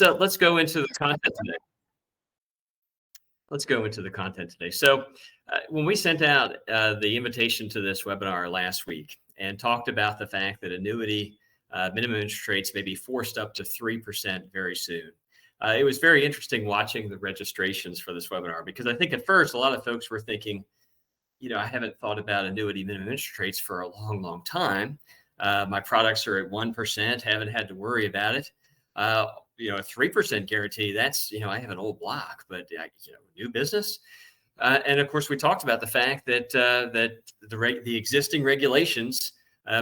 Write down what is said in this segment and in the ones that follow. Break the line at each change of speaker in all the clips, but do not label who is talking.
let's go into the content today. Let's go into the content today. So when we sent out the invitation to this webinar last week and talked about the fact that annuity minimum interest rates may be forced up to 3% very soon, it was very interesting watching the registrations for this webinar, because I think at first a lot of folks were thinking, I haven't thought about annuity minimum interest rates for a long, long time. My products are at 1%, haven't had to worry about it. A 3% guarantee, that's, I have an old block, but, new business. And of course, we talked about the fact that the existing regulations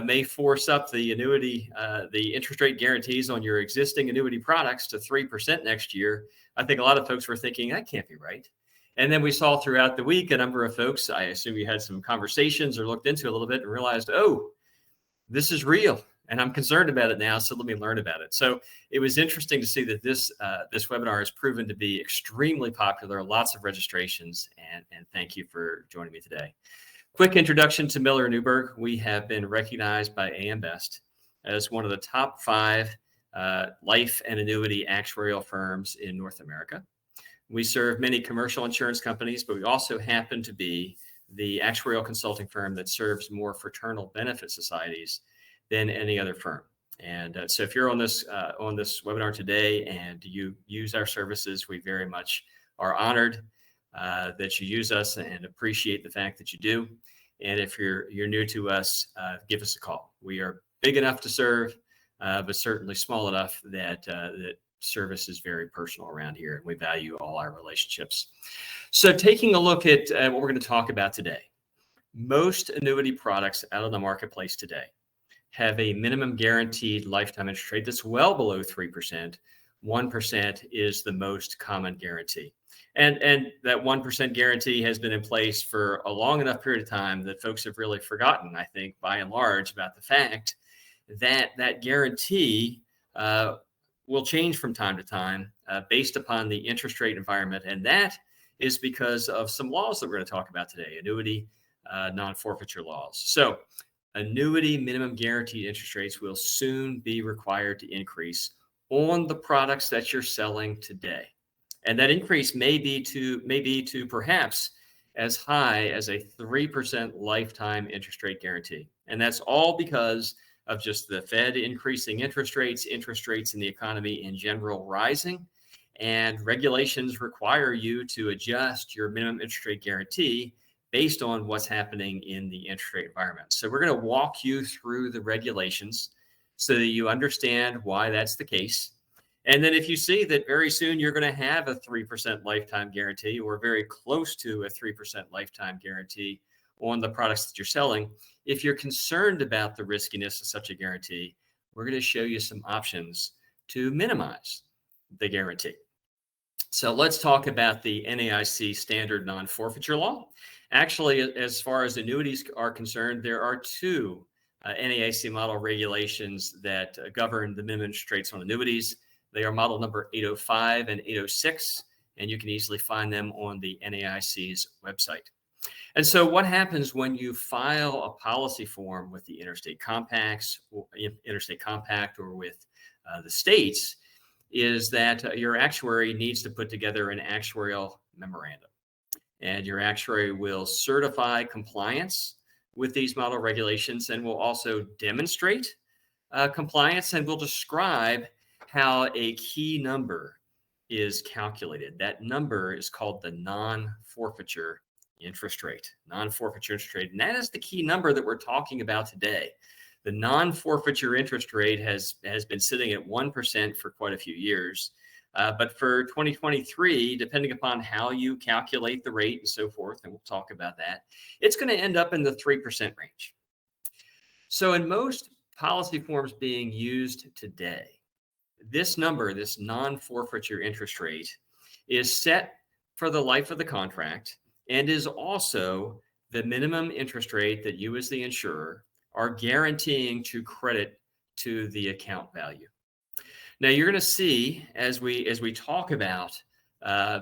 may force up the annuity, the interest rate guarantees on your existing annuity products to 3% next year. I think a lot of folks were thinking that can't be right. And then we saw throughout the week a number of folks, I assume you had some conversations or looked into it a little bit and realized, oh, this is real and I'm concerned about it now, so let me learn about it. So it was interesting to see that this webinar has proven to be extremely popular, lots of registrations, and thank you for joining me today. Quick introduction to Miller Newberg. We have been recognized by AM Best as one of the top 5 life and annuity actuarial firms in North America. We serve many commercial insurance companies, but we also happen to be the actuarial consulting firm that serves more fraternal benefit societies than any other firm. And so if you're on this webinar today and you use our services, we very much are honored that you use us and appreciate the fact that you do. And if you're new to us, give us a call. We are big enough to serve, but certainly small enough that service is very personal around here, and we value all our relationships. So taking a look at what we're going to talk about today, most annuity products out in the marketplace today have a minimum guaranteed lifetime interest rate that's well below 3%. 1% is the most common guarantee. And that 1% guarantee has been in place for a long enough period of time that folks have really forgotten, I think, by and large, about the fact that that guarantee will change from time to time based upon the interest rate environment. And that is because of some laws that we're going to talk about today, annuity non-forfeiture laws. So annuity minimum guaranteed interest rates will soon be required to increase on the products that you're selling today. And that increase may be to perhaps as high as a 3% lifetime interest rate guarantee. And that's all because of just the Fed increasing interest rates in the economy in general rising, and regulations require you to adjust your minimum interest rate guarantee based on what's happening in the interest rate environment. So we're going to walk you through the regulations so that you understand why that's the case. And then if you see that very soon you're going to have a 3% lifetime guarantee, or very close to a 3% lifetime guarantee on the products that you're selling, if you're concerned about the riskiness of such a guarantee, we're going to show you some options to minimize the guarantee. So let's talk about the NAIC standard non-forfeiture law. Actually, as far as annuities are concerned, there are 2 NAIC model regulations that govern the minimum interest rates on annuities. They are model number 805 and 806, and you can easily find them on the NAIC's website. And so what happens when you file a policy form with the Interstate Compact or with the states is that your actuary needs to put together an actuarial memorandum. And your actuary will certify compliance with these model regulations and will also demonstrate compliance, and will describe how a key number is calculated. That number is called the non-forfeiture interest rate, non-forfeiture interest rate. And that is the key number that we're talking about today. The non-forfeiture interest rate has been sitting at 1% for quite a few years. But for 2023, depending upon how you calculate the rate and so forth, and we'll talk about that, it's going to end up in the 3% range. So in most policy forms being used today, this number, this non-forfeiture interest rate, is set for the life of the contract and is also the minimum interest rate that you as the insurer are guaranteeing to credit to the account value. Now, you're going to see as we talk about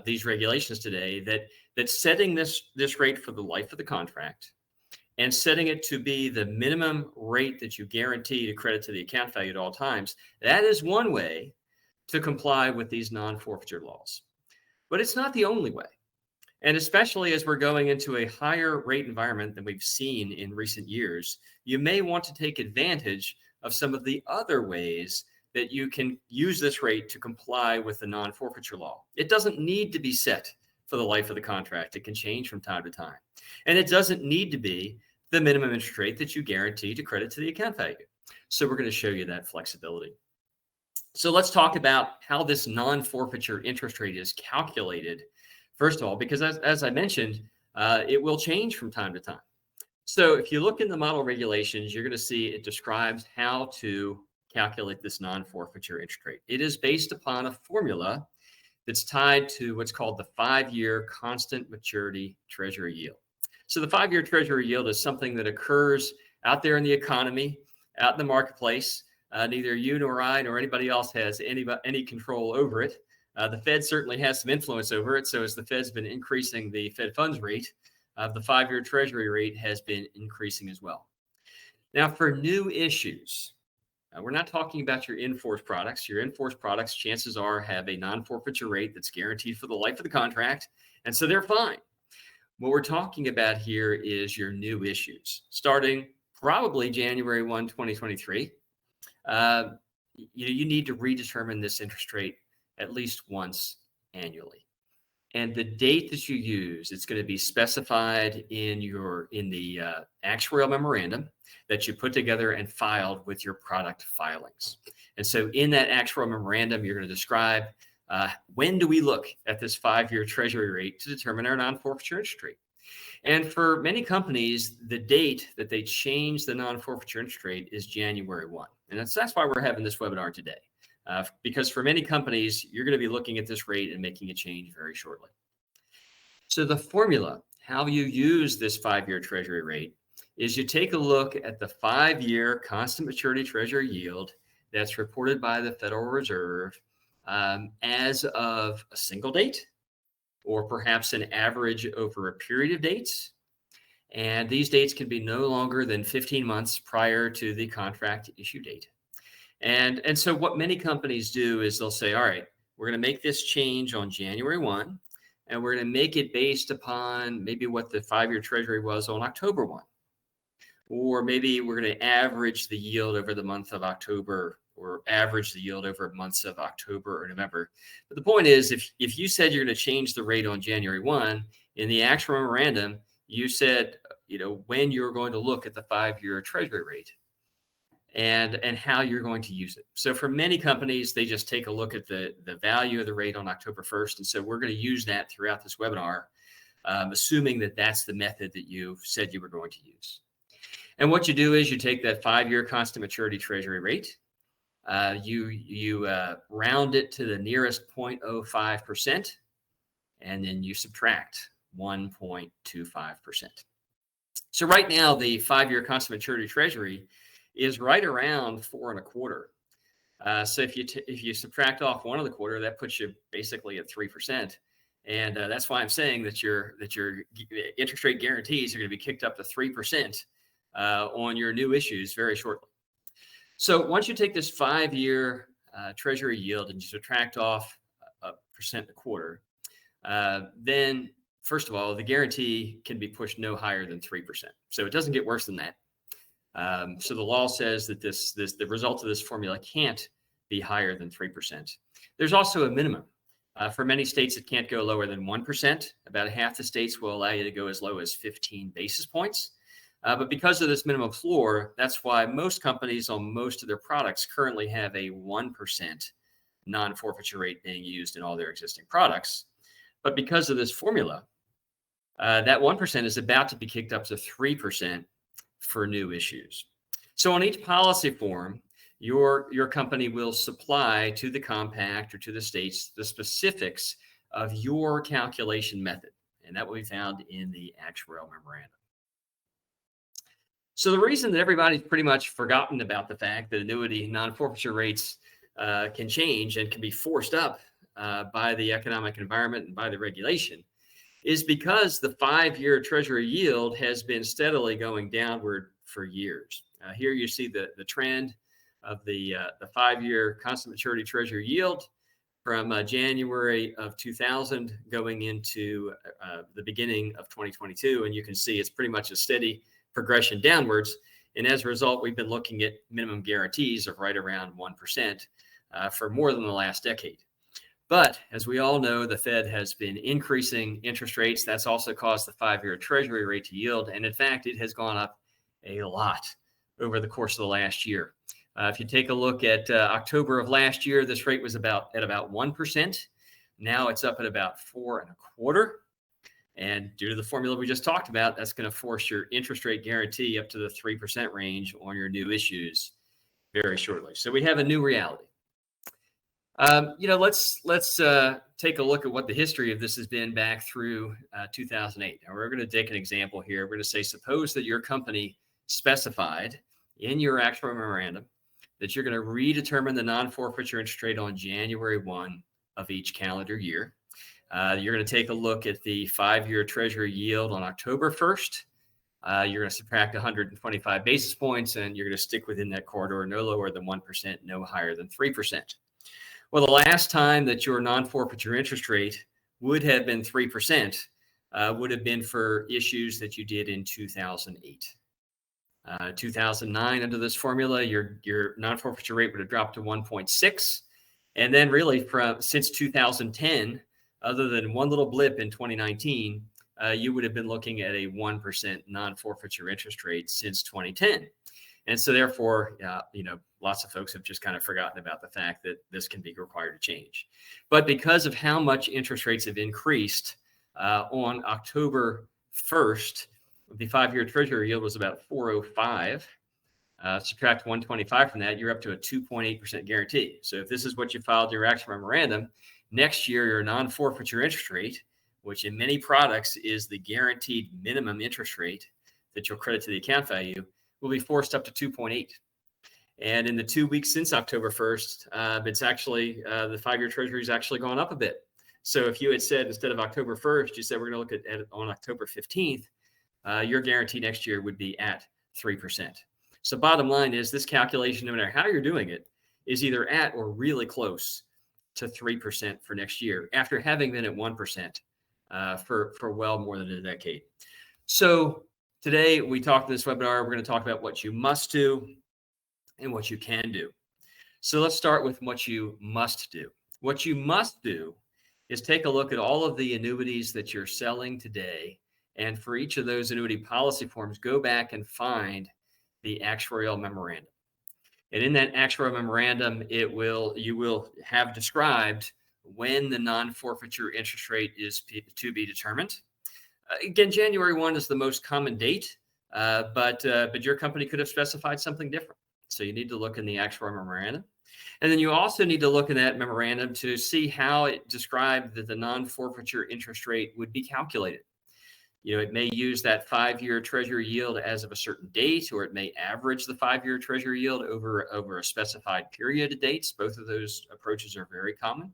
these regulations today that setting this rate for the life of the contract and setting it to be the minimum rate that you guarantee to credit to the account value at all times, that is one way to comply with these non-forfeiture laws. But it's not the only way. And especially as we're going into a higher rate environment than we've seen in recent years, you may want to take advantage of some of the other ways that you can use this rate to comply with the non-forfeiture law. It doesn't need to be set for the life of the contract. It can change from time to time. And it doesn't need to be the minimum interest rate that you guarantee to credit to the account value. So we're going to show you that flexibility. So let's talk about how this non-forfeiture interest rate is calculated. First of all, because as I mentioned, it will change from time to time. So if you look in the model regulations, you're going to see it describes how to calculate this non-forfeiture interest rate. It is based upon a formula that's tied to what's called the 5-year constant maturity treasury yield. So the 5-year treasury yield is something that occurs out there in the economy, out in the marketplace. Neither you nor I nor anybody else has any control over it. The Fed certainly has some influence over it. So as the Fed's been increasing the Fed funds rate, the 5-year treasury rate has been increasing as well. Now for new issues, we're not talking about your in-force products. Your in-force products, chances are, have a non-forfeiture rate that's guaranteed for the life of the contract. And so they're fine. What we're talking about here is your new issues. Starting probably January 1, 2023, you need to redetermine this interest rate at least once annually. And the date that you use, it's going to be specified in the actuarial memorandum that you put together and filed with your product filings. And so in that actuarial memorandum, you're going to describe when do we look at this 5-year treasury rate to determine our non-forfeiture interest rate. And for many companies, the date that they change the non-forfeiture interest rate is January 1. And that's why we're having this webinar today. Because for many companies, you're going to be looking at this rate and making a change very shortly. So the formula, how you use this 5-year treasury rate, is you take a look at the 5-year constant maturity treasury yield that's reported by the Federal Reserve as of a single date, or perhaps an average over a period of dates. And these dates can be no longer than 15 months prior to the contract issue date. And so what many companies do is they'll say, all right, we're going to make this change on January 1, and we're going to make it based upon maybe what the 5-year treasury was on October 1. Or maybe we're going to average the yield over the month of October, or average the yield over months of October or November. But the point is, if you said you're going to change the rate on January 1, in the actual memorandum, you said, when you're going to look at the 5-year treasury rate and how you're going to use it. So for many companies, they just take a look at the value of the rate on October 1st. And so we're going to use that throughout this webinar, assuming that that's the method that you said you were going to use. And what you do is you take that 5-year constant maturity treasury rate, you round it to the nearest 0.05%, and then you subtract 1.25%. So right now, the 5-year constant maturity treasury is right around 4.25. So if you subtract off 1.25, that puts you basically at 3%. And that's why I'm saying that your interest rate guarantees are going to be kicked up to 3% on your new issues very shortly. So once you take this 5-year treasury yield and you subtract off 1.25%, then first of all, the guarantee can be pushed no higher than 3%. So it doesn't get worse than that. So the law says that the result of this formula can't be higher than 3%. There's also a minimum. For many states, it can't go lower than 1%. About half the states will allow you to go as low as 15 basis points. But because of this minimum floor, that's why most companies on most of their products currently have a 1% non-forfeiture rate being used in all their existing products. But because of this formula, that 1% is about to be kicked up to 3% for new issues. So on each policy form, your company will supply to the compact or to the states the specifics of your calculation method. And that will be found in the actuarial memorandum. So the reason that everybody's pretty much forgotten about the fact that annuity non-forfeiture rates can change and can be forced up by the economic environment and by the regulation is because the 5-year treasury yield has been steadily going downward for years. Here you see the trend of the 5-year constant maturity treasury yield. from January of 2000 going into the beginning of 2022. And you can see it's pretty much a steady progression downwards. And as a result, we've been looking at minimum guarantees of right around 1% for more than the last decade. But as we all know, the Fed has been increasing interest rates. That's also caused the 5-year Treasury rate to yield. And in fact, it has gone up a lot over the course of the last year. If you take a look at October of last year, this rate was at about 1%. Now it's up at about 4.25%. And due to the formula we just talked about, that's going to force your interest rate guarantee up to the 3% range on your new issues very shortly. So we have a new reality. Let's take a look at what the history of this has been back through 2008. Now we're going to take an example here. We're going to say, suppose that your company specified in your actual memorandum that you're going to redetermine the non-forfeiture interest rate on January 1 of each calendar year. You're going to take a look at the 5-year Treasury yield on October 1st. You're going to subtract 125 basis points, and you're going to stick within that corridor, no lower than 1%, no higher than 3%. Well, the last time that your non-forfeiture interest rate would have been 3% would have been for issues that you did in 2008. 2009, under this formula, your non-forfeiture rate would have dropped to 1.6. And then really since 2010, other than one little blip in 2019, you would have been looking at a 1% non-forfeiture interest rate since 2010. And so therefore, lots of folks have just kind of forgotten about the fact that this can be required to change. But because of how much interest rates have increased on October 1st, the 5-year Treasury yield was about 4.05. Subtract 125 from that, you're up to a 2.8% guarantee. So if this is what you filed your actual memorandum, next year your non-forfeiture interest rate, which in many products is the guaranteed minimum interest rate that you'll credit to the account value, will be forced up to 2.8. And in the 2 weeks since October 1st, it's actually the 5-year Treasury has actually gone up a bit. So if you had said instead of October 1st, you said we're going to look at it on October 15th, your guarantee next year would be at 3%. So bottom line is this calculation, no matter how you're doing it, is either at or really close to 3% for next year after having been at 1% for well more than a decade. So today we talked in this webinar, we're going to talk about what you must do and what you can do. So let's start with what you must do. What you must do is take a look at all of the annuities that you're selling today. And for each of those annuity policy forms, go back and find the actuarial memorandum. And in that actuarial memorandum, you will have described when the non-forfeiture interest rate is to be determined. Again, January 1 is the most common date, but your company could have specified something different. So you need to look in the actuarial memorandum. And then you also need to look in that memorandum to see how it described that the non-forfeiture interest rate would be calculated. It may use that 5-year Treasury yield as of a certain date, or it may average the 5-year Treasury yield over a specified period of dates. Both of those approaches are very common.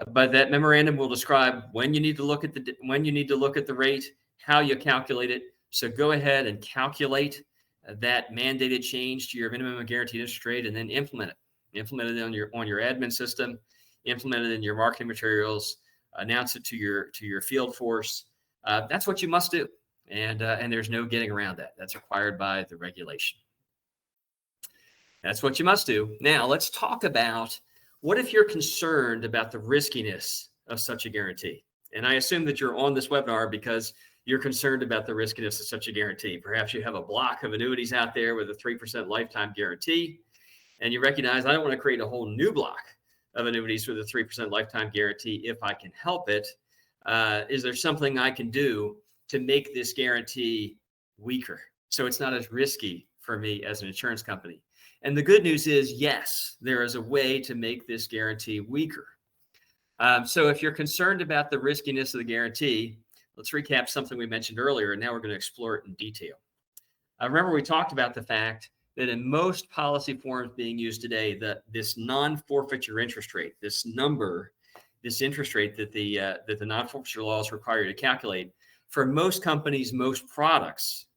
But that memorandum will describe when you need to look at the rate, how you calculate it. So go ahead and calculate that mandated change to your minimum guaranteed interest rate, and then implement it. Implement it on your admin system. Implement it in your marketing materials. Announce it to your field force. That's what you must do, and there's no getting around that. That's required by the regulation. That's what you must do. Now let's talk about what if you're concerned about the riskiness of such a guarantee. And I assume that you're on this webinar because you're concerned about the riskiness of such a guarantee. Perhaps you have a block of annuities out there with a 3% lifetime guarantee, and you recognize I don't want to create a whole new block of annuities with a 3% lifetime guarantee if I can help it. Is there something I can do to make this guarantee weaker so it's not as risky for me as an insurance company? And the good news is, yes, there is a way to make this guarantee weaker. So if you're concerned about the riskiness of the guarantee, let's recap something we mentioned earlier, and now we're going to explore it in detail. Remember, we talked about the fact that in most policy forms being used today, this non-forfeiture interest rate, this number, this interest rate that the non-forfeiture laws require you to calculate, for most companies, most products,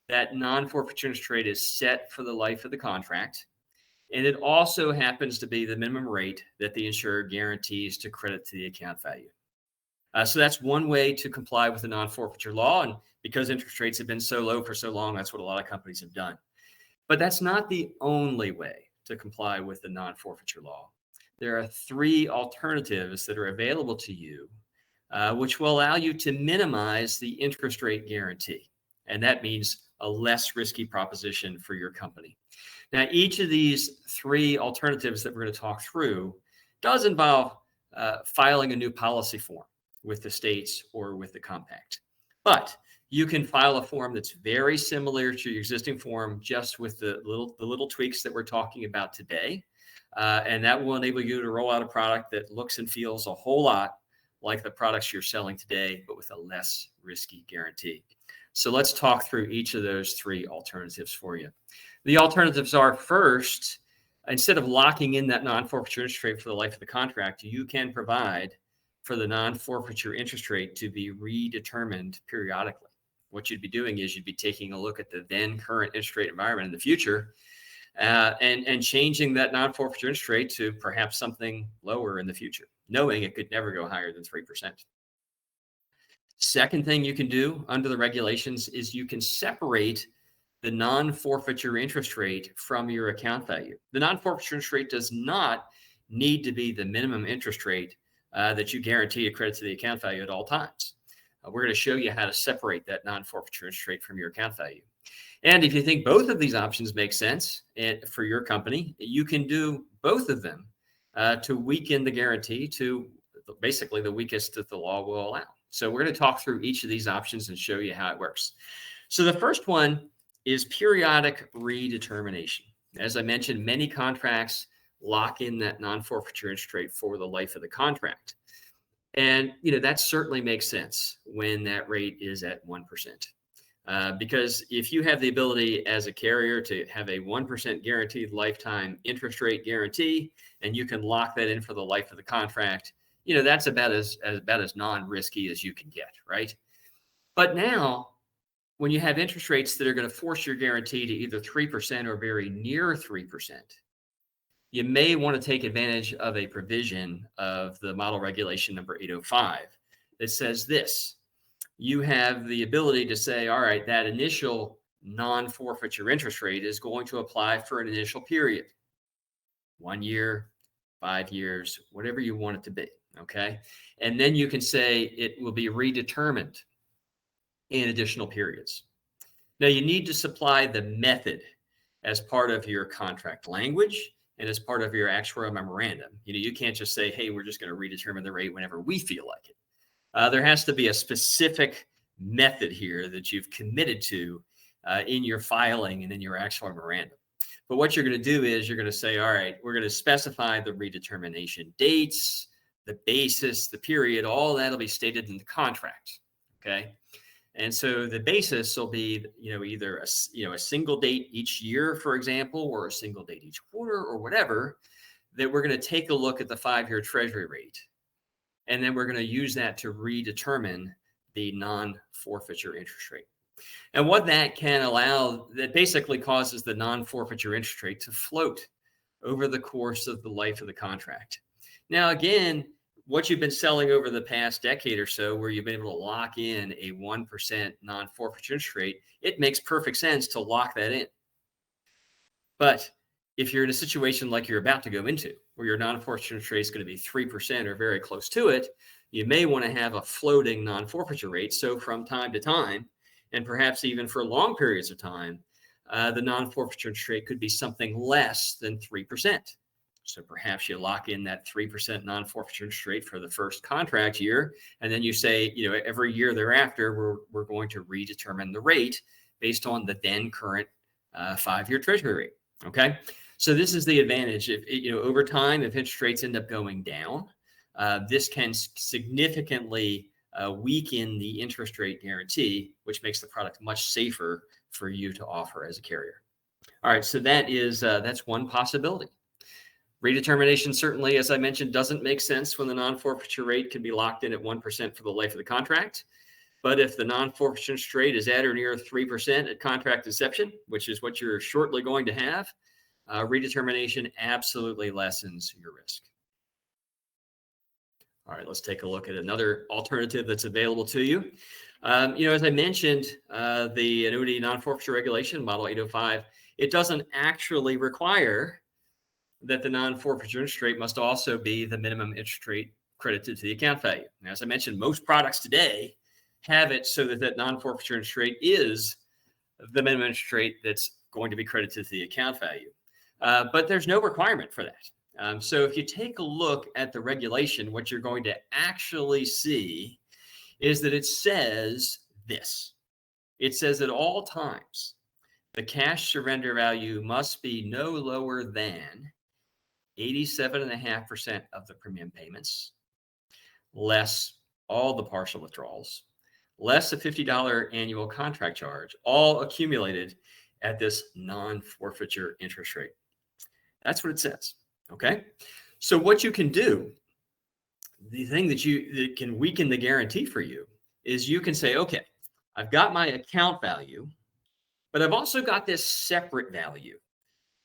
that non-forfeiture interest rate is set for the life of the contract. And it also happens to be the minimum rate that the insurer guarantees to credit to the account value. So that's one way to comply with the non-forfeiture law. And because interest rates have been so low for so long, that's what a lot of companies have done. But that's not the only way to comply with the non-forfeiture law. There are three alternatives that are available to you, which will allow you to minimize the interest rate guarantee. And that means a less risky proposition for your company. Now, each of these three alternatives that we're going to talk through does involve filing a new policy form with the states or with the compact. But you can file a form that's very similar to your existing form, just with the little tweaks that we're talking about today. And that will enable you to roll out a product that looks and feels a whole lot like the products you're selling today, but with a less risky guarantee. So let's talk through each of those three alternatives for you. The alternatives are, first, instead of locking in that non-forfeiture interest rate for the life of the contract, you can provide for the non-forfeiture interest rate to be redetermined periodically. What you'd be doing is you'd be taking a look at the then current interest rate environment in the future and changing that non-forfeiture interest rate to perhaps something lower in the future, knowing it could never go higher than 3%. Second thing you can do under the regulations is you can separate the non-forfeiture interest rate from your account value. The non-forfeiture interest rate does not need to be the minimum interest rate that you guarantee a credit to the account value at all times. We're going to show you how to separate that non-forfeiture interest rate from your account value. And if you think both of these options make sense for your company, you can do both of them to weaken the guarantee to basically the weakest that the law will allow. So we're going to talk through each of these options and show you how it works. So the first one is periodic redetermination. As I mentioned, many contracts lock in that non-forfeiture interest rate for the life of the contract. And, that certainly makes sense when that rate is at 1%. Because if you have the ability as a carrier to have a 1% guaranteed lifetime interest rate guarantee, and you can lock that in for the life of the contract, that's about as non-risky as you can get, right? But now, when you have interest rates that are going to force your guarantee to either 3% or very near 3%, you may want to take advantage of a provision of the model regulation number 805 that says this. You have the ability to say, all right, that initial non-forfeiture interest rate is going to apply for an initial period, 1 year, 5 years, whatever you want it to be, okay? And then you can say it will be redetermined in additional periods. Now, you need to supply the method as part of your contract language and as part of your actuarial memorandum. You can't just say, hey, we're just going to redetermine the rate whenever we feel like it. There has to be a specific method here that you've committed to in your filing and in your actuarial memorandum. But what you're going to do is you're going to say, all right, we're going to specify the redetermination dates, the basis, the period, all that'll be stated in the contract, okay? And so the basis will be, either a single date each year, for example, or a single date each quarter or whatever, that we're going to take a look at the 5-year treasury rate. And then we're going to use that to redetermine the non-forfeiture interest rate. And what that can allow, that basically causes the non-forfeiture interest rate to float over the course of the life of the contract. Now, again, what you've been selling over the past decade or so, where you've been able to lock in a 1% non-forfeiture interest rate, it makes perfect sense to lock that in. But if you're in a situation like you're about to go into, where your non-forfeiture interest rate is going to be 3% or very close to it, you may want to have a floating non-forfeiture rate. So from time to time, and perhaps even for long periods of time, the non-forfeiture interest rate could be something less than 3%. So perhaps you lock in that 3% non-forfeiture interest rate for the first contract year, and then you say, every year thereafter, we're going to redetermine the rate based on the then current 5-year treasury rate. Okay, so this is the advantage. If over time, if interest rates end up going down, this can significantly weaken the interest rate guarantee, which makes the product much safer for you to offer as a carrier. All right, so that's one possibility. Redetermination certainly, as I mentioned, doesn't make sense when the non-forfeiture rate can be locked in at 1% for the life of the contract. But if the non-forfeiture interest rate is at or near 3% at contract inception, which is what you're shortly going to have, redetermination absolutely lessens your risk. All right, let's take a look at another alternative that's available to you. As I mentioned, the annuity non-forfeiture regulation, Model 805, it doesn't actually require that the non-forfeiture interest rate must also be the minimum interest rate credited to the account value. And as I mentioned, most products today have it so that that non-forfeiture interest rate is the minimum interest rate that's going to be credited to the account value. But there's no requirement for that. So if you take a look at the regulation, what you're going to actually see is that it says this. It says at all times, the cash surrender value must be no lower than 87.5% of the premium payments, less all the partial withdrawals, less a $50 annual contract charge, all accumulated at this non-forfeiture interest rate. That's what it says. Okay. So what you can do, the thing that can weaken the guarantee for you is you can say, okay, I've got my account value, but I've also got this separate value.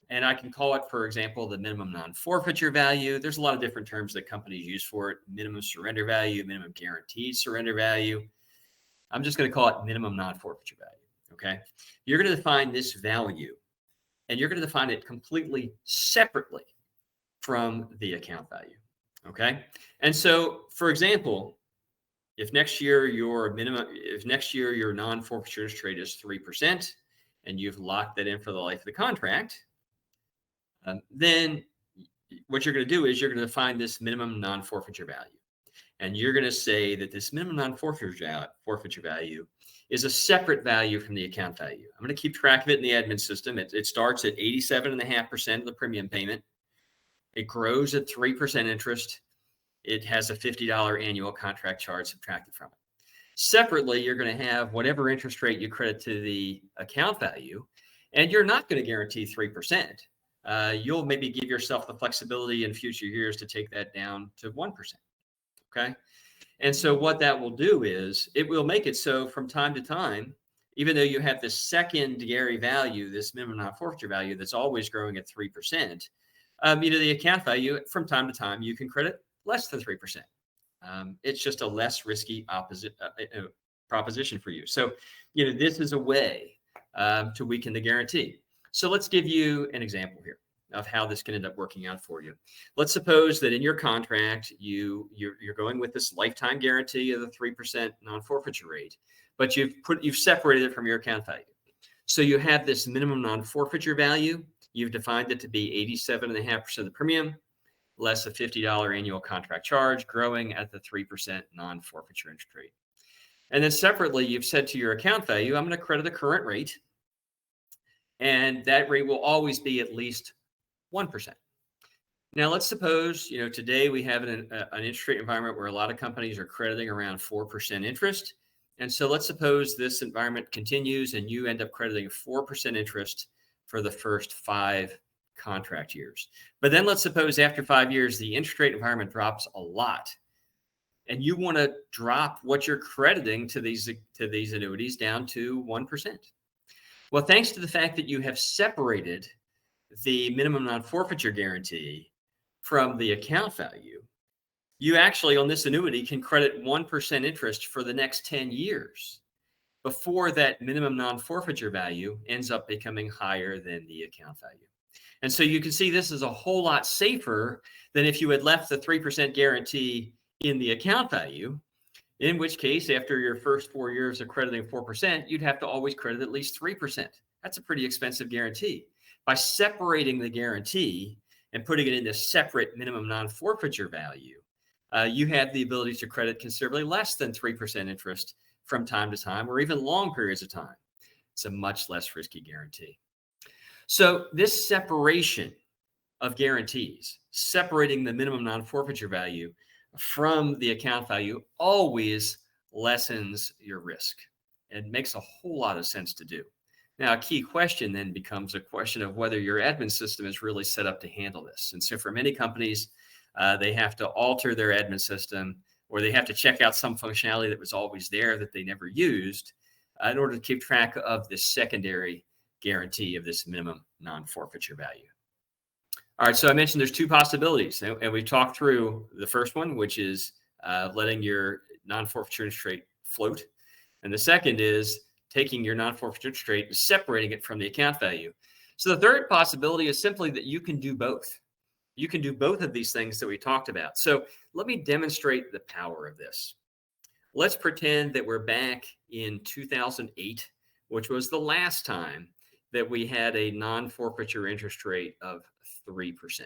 And I can call it, for example, the minimum non-forfeiture value. There's a lot of different terms that companies use for it. Minimum surrender value, minimum guaranteed surrender value. I'm just going to call it minimum non-forfeiture value. Okay. You're going to define this value, and you're going to define it completely separately from the account value. Okay. And so, for example, if next year your non-forfeiture interest rate is 3%, and you've locked that in for the life of the contract, then what you're going to do is you're going to define this minimum non-forfeiture value. And you're going to say that this minimum non-forfeiture value is a separate value from the account value. I'm going to keep track of it in the admin system. It starts at 87.5% of the premium payment. It grows at 3% interest. It has a $50 annual contract charge subtracted from it. Separately, you're going to have whatever interest rate you credit to the account value, and you're not going to guarantee 3%. You'll maybe give yourself the flexibility in future years to take that down to 1%. Okay. And so what that will do is it will make it so from time to time, even though you have this secondary value, this minimum non-forfeiture value that's always growing at 3%, the account value from time to time, you can credit less than 3%. It's just a less risky proposition for you. So, this is a way to weaken the guarantee. So let's give you an example here of how this can end up working out for you. Let's suppose that in your contract, you're going with this lifetime guarantee of the 3% non-forfeiture rate, but you've separated it from your account value. So you have this minimum non-forfeiture value. You've defined it to be 87.5% of the premium, less a $50 annual contract charge, growing at the 3% non-forfeiture interest rate. And then separately, you've said to your account value, I'm going to credit the current rate, and that rate will always be at least 1%. Now, let's suppose, today we have an interest rate environment where a lot of companies are crediting around 4% interest. And so let's suppose this environment continues and you end up crediting 4% interest for the first 5 contract years. But then let's suppose after 5 years, the interest rate environment drops a lot, and you want to drop what you're crediting to these annuities down to 1%. Well, thanks to the fact that you have separated the minimum non-forfeiture guarantee from the account value, you actually on this annuity can credit 1% interest for the next 10 years before that minimum non-forfeiture value ends up becoming higher than the account value. And so you can see this is a whole lot safer than if you had left the 3% guarantee in the account value, in which case after your first 4 years of crediting 4%, you'd have to always credit at least 3%. That's a pretty expensive guarantee. By separating the guarantee and putting it in this separate minimum non-forfeiture value, you have the ability to credit considerably less than 3% interest from time to time, or even long periods of time. It's a much less risky guarantee. So this separation of guarantees, separating the minimum non-forfeiture value from the account value, always lessens your risk. It makes a whole lot of sense to do. Now, a key question then becomes a question of whether your admin system is really set up to handle this. And so for many companies, they have to alter their admin system, or they have to check out some functionality that was always there that they never used in order to keep track of this secondary guarantee of this minimum non-forfeiture value. All right, so I mentioned there's two possibilities, and we talked through the first one, which is letting your non-forfeiture interest rate float. And the second is taking your non-forfeiture interest rate and separating it from the account value. So the third possibility is simply that you can do both. You can do both of these things that we talked about. So let me demonstrate the power of this. Let's pretend that we're back in 2008, which was the last time that we had a non-forfeiture interest rate of 3%.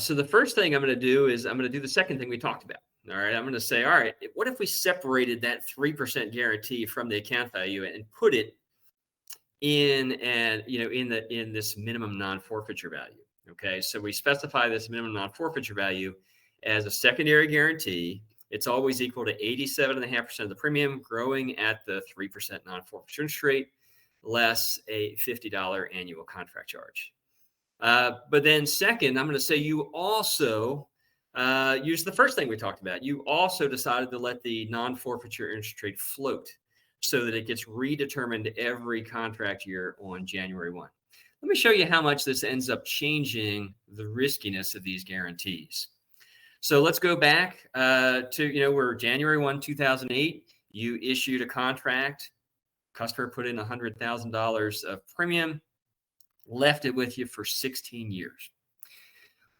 So the first thing I'm going to do is I'm going to do the second thing we talked about. All right, I'm going to say, all right, what if we separated that 3% guarantee from the account value and put it in in this minimum non-forfeiture value? Okay, so we specify this minimum non-forfeiture value as a secondary guarantee. It's always equal to 87.5% of the premium, growing at the 3% non-forfeiture interest rate, less a $50 annual contract charge. But then second, I'm going to say you also use the first thing we talked about. You also decided to let the non-forfeiture interest rate float so that it gets redetermined every contract year on January 1. Let me show you how much this ends up changing the riskiness of these guarantees. So let's go back to, we're January 1, 2008. You issued a contract. Customer put in $100,000 of premium, left it with you for 16 years.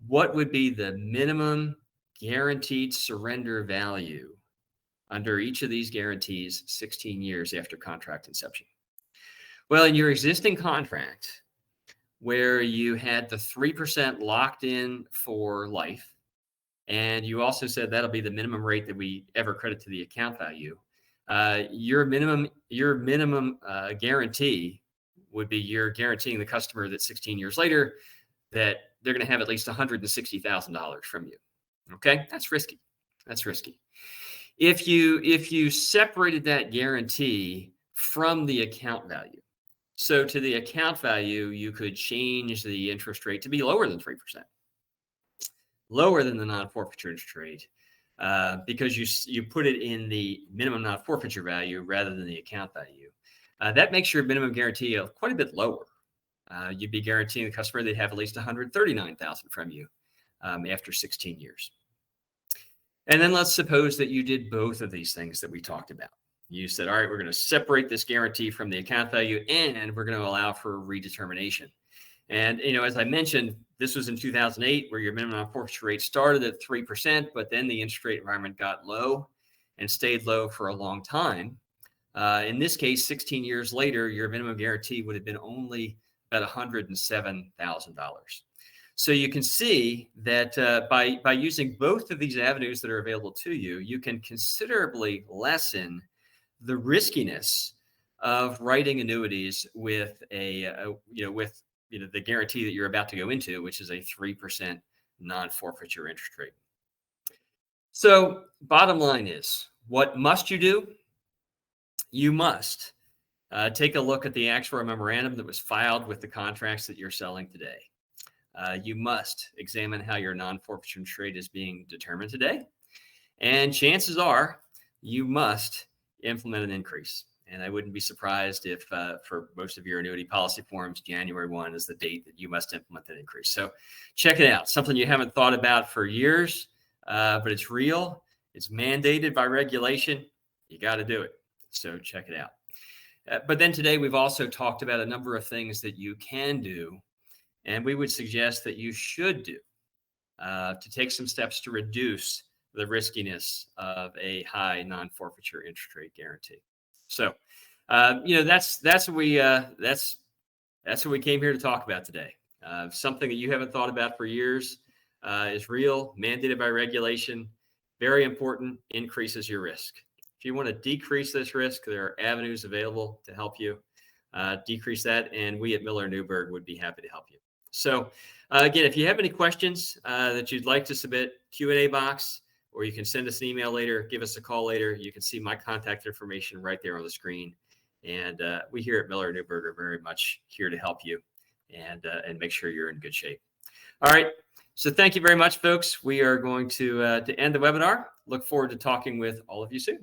What would be the minimum guaranteed surrender value under each of these guarantees 16 years after contract inception? Well, in your existing contract, where you had the 3% locked in for life, and you also said that'll be the minimum rate that we ever credit to the account value, your minimum guarantee would be you're guaranteeing the customer that 16 years later that they're going to have at least $160,000 from you. Okay, that's risky. That's risky. If you separated that guarantee from the account value, so to the account value, you could change the interest rate to be lower than 3%, lower than the non-forfeiture interest rate, because you put it in the minimum non-forfeiture value rather than the account value. That makes your minimum guarantee quite a bit lower. You'd be guaranteeing the customer they'd have at least $139,000 from you after 16 years. And then let's suppose that you did both of these things that we talked about. You said, all right, we're going to separate this guarantee from the account value, and we're going to allow for redetermination. And, as I mentioned, this was in 2008 where your minimum non-forfeiture rate started at 3%, but then the interest rate environment got low and stayed low for a long time. In this case, 16 years later, your minimum guarantee would have been only about $107,000. So you can see that by using both of these avenues that are available to you, you can considerably lessen the riskiness of writing annuities with the guarantee that you're about to go into, which is a 3% non-forfeiture interest rate. So bottom line is, what must you do? You must take a look at the actuarial memorandum that was filed with the contracts that you're selling today. You must examine how your non-forfeiture interest rate is being determined today. And chances are you must implement an increase. And I wouldn't be surprised if for most of your annuity policy forms, January 1 is the date that you must implement that increase. So check it out. Something you haven't thought about for years, but it's real. It's mandated by regulation. You got to do it. So check it out. But then today we've also talked about a number of things that you can do, and we would suggest that you should do to take some steps to reduce the riskiness of a high non-forfeiture interest rate guarantee. So, that's what we came here to talk about today. Something that you haven't thought about for years is real, mandated by regulation, very important, increases your risk. If you want to decrease this risk, there are avenues available to help you decrease that, and we at Miller Newberg would be happy to help you. So, again, if you have any questions that you'd like to submit, Q&A box, or you can send us an email later, give us a call later. You can see my contact information right there on the screen. And we here at Miller Newberg are very much here to help you and make sure you're in good shape. All right. So thank you very much, folks. We are going to end the webinar. Look forward to talking with all of you soon.